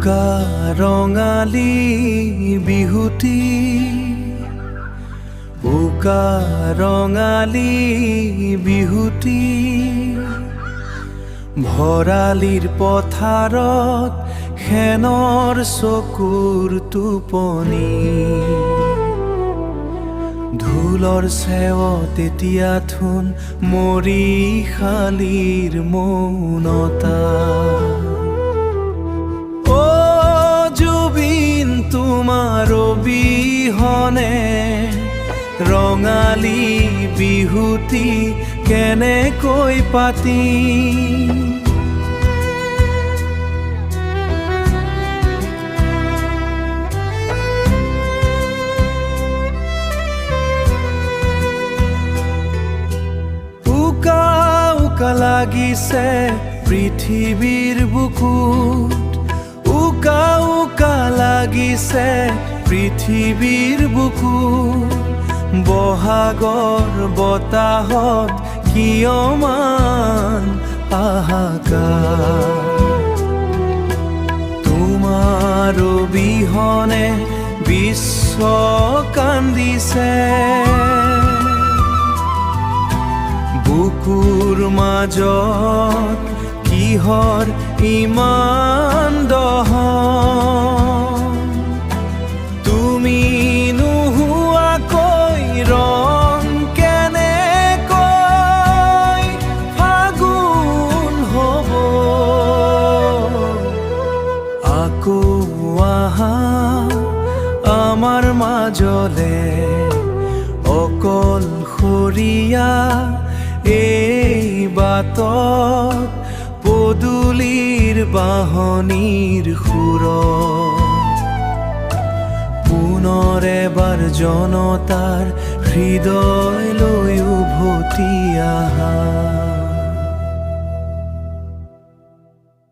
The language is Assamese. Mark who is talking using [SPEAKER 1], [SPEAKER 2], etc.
[SPEAKER 1] উকা ৰঙালী বিহুতি, উকা ৰঙালী বিহুতি, ভৰালিৰ পথাৰত সেনৰ চকুৰ টোপনি, ঢোলৰ চেৱত এতিয়া থোন মৰিশালীৰ মৌনতা। তোমাৰ অবিহনে ৰঙালী বিহুতি কেনেকৈ পাতিম, উকা উকা লাগিছে পৃথিৱীৰ বুকুত, উকা উকা লাগিছে পৃথিৱীৰ বুকুত, বহাগৰ বতাহত কিয়মান হাহাকাৰ, তোমাৰ অবিহনে বিশ্ব কান্দিছে, বুকুৰ মাজত কিহৰ ইমান দহন, তুমি নোহোৱাকৈ ৰং কেনেকৈ ফাগুন হ'ব, আকৌ আহা আমাৰ মাজলে অকলশৰীয়া এই বাটত, পদূলিৰ বাহনীৰ সুৰত, পুনৰ এবাৰ জনতাৰ হৃদয়লৈ উভতি আহা।